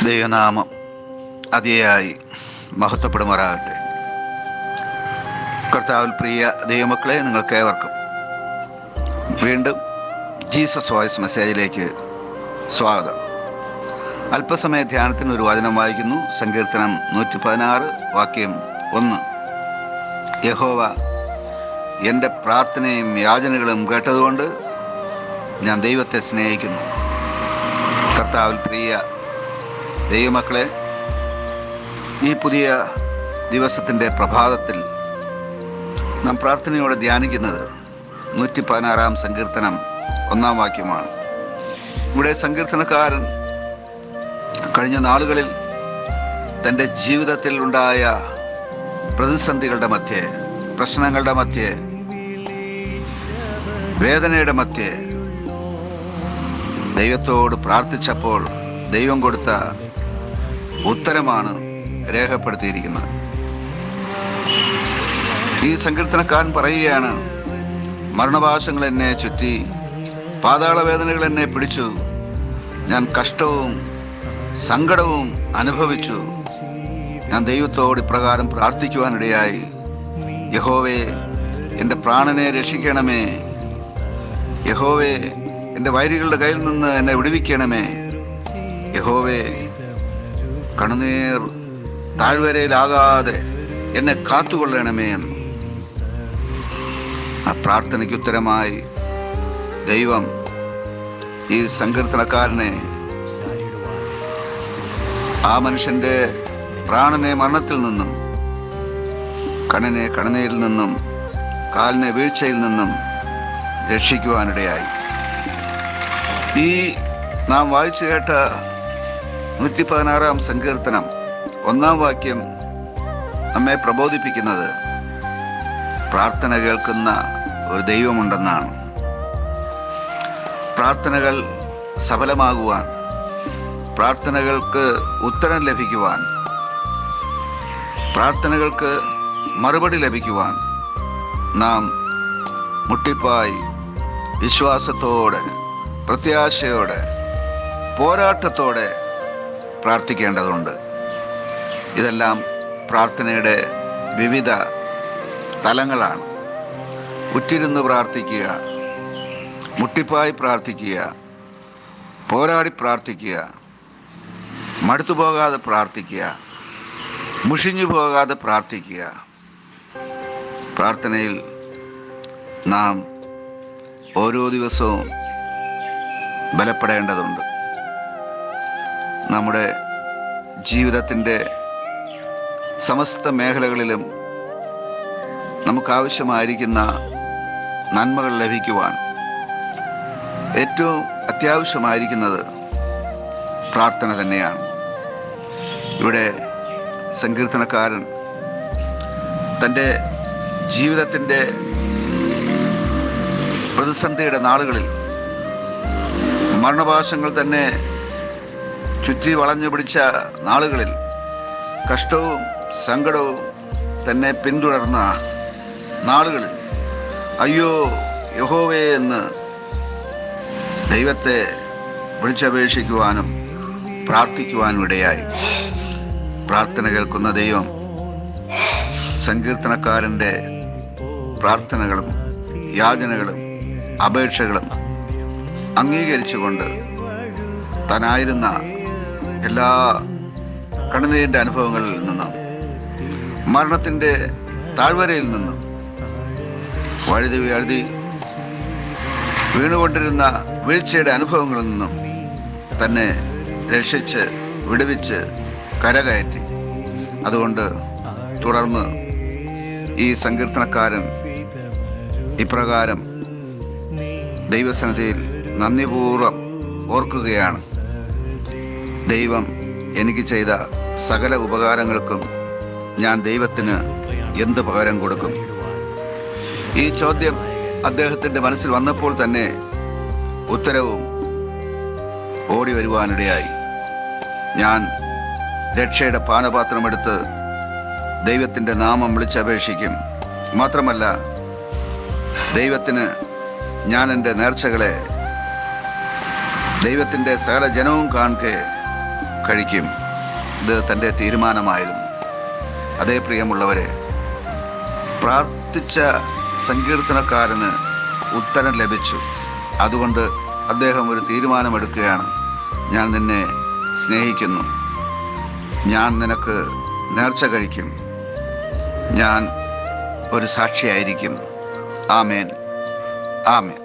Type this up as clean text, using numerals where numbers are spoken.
ദൈവനാമം അതിയായി മഹത്വപ്പെടുമാറാകട്ടെ. കർത്താവിൽ പ്രിയ ദൈവമക്കളെ, നിങ്ങൾക്കേവർക്കും വീണ്ടും ജീസസ് വോയിസ് മെസ്സേജിലേക്ക് സ്വാഗതം. അല്പസമയ ധ്യാനത്തിന് ഒരു വചനം വായിക്കുന്നു. സങ്കീർത്തനം 116 വാക്യം 1. യഹോവ എൻ്റെ പ്രാർത്ഥനയും യാചനകളും കേട്ടതുകൊണ്ട് ഞാൻ ദൈവത്തെ സ്നേഹിക്കുന്നു. കർത്താവിൽ പ്രിയ ദൈവമക്കളെ, ഈ പുതിയ ദിവസത്തിൻ്റെ പ്രഭാതത്തിൽ നാം പ്രാർത്ഥനയോടെ ധ്യാനിക്കുന്നത് 116 സങ്കീർത്തനം 1 വാക്യമാണ്. ഇവിടെ സങ്കീർത്തനക്കാരൻ കഴിഞ്ഞ നാളുകളിൽ തൻ്റെ ജീവിതത്തിൽ ഉണ്ടായ പ്രതിസന്ധികളുടെ മധ്യേ, പ്രശ്നങ്ങളുടെ മധ്യേ, വേദനയുടെ മധ്യേ ദൈവത്തോട് പ്രാർത്ഥിച്ചപ്പോൾ ദൈവം കൊടുത്ത ഉത്തരമാണ് രേഖപ്പെടുത്തിയിരിക്കുന്നത്. ഈ സങ്കീർത്തനക്കാരൻ പറയുകയാണ്, മരണപാശങ്ങൾ എന്നെ ചുറ്റി, പാതാളവേദനകൾ എന്നെ പിടിച്ചു, ഞാൻ കഷ്ടവും സങ്കടവും അനുഭവിച്ചു. ഞാൻ ദൈവത്തോട് ഇപ്രകാരം പ്രാർത്ഥിക്കുവാനിടയായി, യഹോവേ എൻ്റെ പ്രാണനെ രക്ഷിക്കണമേ, യഹോവേ എൻ്റെ വൈരികളുടെ കയ്യിൽ നിന്ന് എന്നെ വിടുവിക്കണമേ, യഹോവേ കണ്ണുനീർ താഴ്വരയിലാകാതെ എന്നെ കാത്തുകൊള്ളണമേ എന്ന്. ആ പ്രാർത്ഥനയ്ക്ക് ഉത്തരമായി ദൈവം ഈ സങ്കീർത്തനക്കാരനെ, ആ മനുഷ്യൻ്റെ പ്രാണനെ മരണത്തിൽ നിന്നും, കണ്ണിനെ കണ്ണുനീരിൽ നിന്നും, കാലിനെ വീഴ്ചയിൽ നിന്നും രക്ഷിക്കുവാനിടയായി. ഈ നാം വായിച്ചു കേട്ട 116 സങ്കീർത്തനം 1 വാക്യം നമ്മെ പ്രബോധിപ്പിക്കുന്നത് പ്രാർത്ഥന കേൾക്കുന്ന ഒരു ദൈവമുണ്ടെന്നാണ്. പ്രാർത്ഥനകൾ സഫലമാകുവാൻ, പ്രാർത്ഥനകൾക്ക് ഉത്തരം ലഭിക്കുവാൻ, പ്രാർത്ഥനകൾക്ക് മറുപടി ലഭിക്കുവാൻ നാം മുട്ടിപ്പായി വിശ്വാസത്തോടെ, പ്രത്യാശയോടെ, പോരാട്ടത്തോടെ പ്രാർത്ഥിക്കേണ്ടതുണ്ട്. ഇതെല്ലാം പ്രാർത്ഥനയുടെ വിവിധ തലങ്ങളാണ്. ഉറ്റിരുന്ന് പ്രാർത്ഥിക്കുക, മുട്ടിപ്പായി പ്രാർത്ഥിക്കുക, പോരാടി പ്രാർത്ഥിക്കുക, മടുത്തു പോകാതെ പ്രാർത്ഥിക്കുക, മുഷിഞ്ഞു പോകാതെ പ്രാർത്ഥിക്കുക. പ്രാർത്ഥനയിൽ നാം ഓരോ ദിവസവും ബലപ്പെടേണ്ടതുണ്ട്. നമ്മുടെ ജീവിതത്തിൻ്റെ സമസ്ത മേഖലകളിലും നമുക്കാവശ്യമായിരിക്കുന്ന നന്മകൾ ലഭിക്കുവാൻ ഏറ്റവും അത്യാവശ്യമായിരിക്കുന്നത് പ്രാർത്ഥന തന്നെയാണ്. ഇവിടെ സങ്കീർത്തനക്കാരൻ തൻ്റെ ജീവിതത്തിൻ്റെ പ്രതിസന്ധിയുടെ നാളുകളിൽ, മരണപാശങ്ങൾ തന്നെ ചുറ്റി വളഞ്ഞു പിടിച്ച നാളുകളിൽ, കഷ്ടവും സങ്കടവും തന്നെ പിന്തുടർന്ന നാളുകളിൽ, അയ്യോ യഹോവേ എന്ന് ദൈവത്തെ വിളിച്ചപേക്ഷിക്കുവാനും പ്രാർത്ഥിക്കുവാനും ഇടയായി. പ്രാർത്ഥന കേൾക്കുന്ന ദൈവം സങ്കീർത്തനക്കാരൻ്റെ പ്രാർത്ഥനകളും യാചനകളും അപേക്ഷകളും അംഗീകരിച്ചുകൊണ്ട് താനായിരുന്ന എല്ലാ കണ്ണുനീരിൻ്റെ അനുഭവങ്ങളിൽ നിന്നും, മരണത്തിൻ്റെ താഴ്വരയിൽ നിന്നും, വഴുതി വീണുകൊണ്ടിരുന്ന വീഴ്ചയുടെ അനുഭവങ്ങളിൽ നിന്നും തന്നെ രക്ഷിച്ച് വിടുവിച്ച് കരകയറ്റി. അതുകൊണ്ട് തുടർന്ന് ഈ സങ്കീർത്തനക്കാരൻ ഇപ്രകാരം ദൈവസന്നിധിയിൽ നന്ദിപൂർവ്വം ഓർക്കുകയാണ്, ദൈവം എനിക്ക് ചെയ്ത സകല ഉപകാരങ്ങൾക്കും ഞാൻ ദൈവത്തിന് എന്ത് പകരം കൊടുക്കും? ഈ ചോദ്യം അദ്ദേഹത്തിൻ്റെ മനസ്സിൽ വന്നപ്പോൾ തന്നെ ഉത്തരവും ഓടി വരുവാനിടയായി. ഞാൻ രക്ഷയുടെ പാനപാത്രമെടുത്ത് ദൈവത്തിൻ്റെ നാമം വിളിച്ചപേക്ഷിക്കും. മാത്രമല്ല, ദൈവത്തിന് ഞാൻ എൻ്റെ നേർച്ചകളെ ദൈവത്തിൻ്റെ സകല ജനവും കാണെ കഴിക്കും. ഇത് തൻ്റെ തീരുമാനമായിരുന്നു. അതേ പ്രിയമുള്ളവരെ, പ്രാർത്ഥിച്ച സങ്കീർത്തനക്കാരന് ഉത്തരം ലഭിച്ചു. അതുകൊണ്ട് അദ്ദേഹം ഒരു തീരുമാനമെടുക്കുകയാണ്. ഞാൻ നിന്നെ സ്നേഹിക്കുന്നു, ഞാൻ നിനക്ക് നേർച്ച കഴിക്കും, ഞാൻ ഒരു സാക്ഷിയായിരിക്കും. ആമേൻ, ആമേൻ.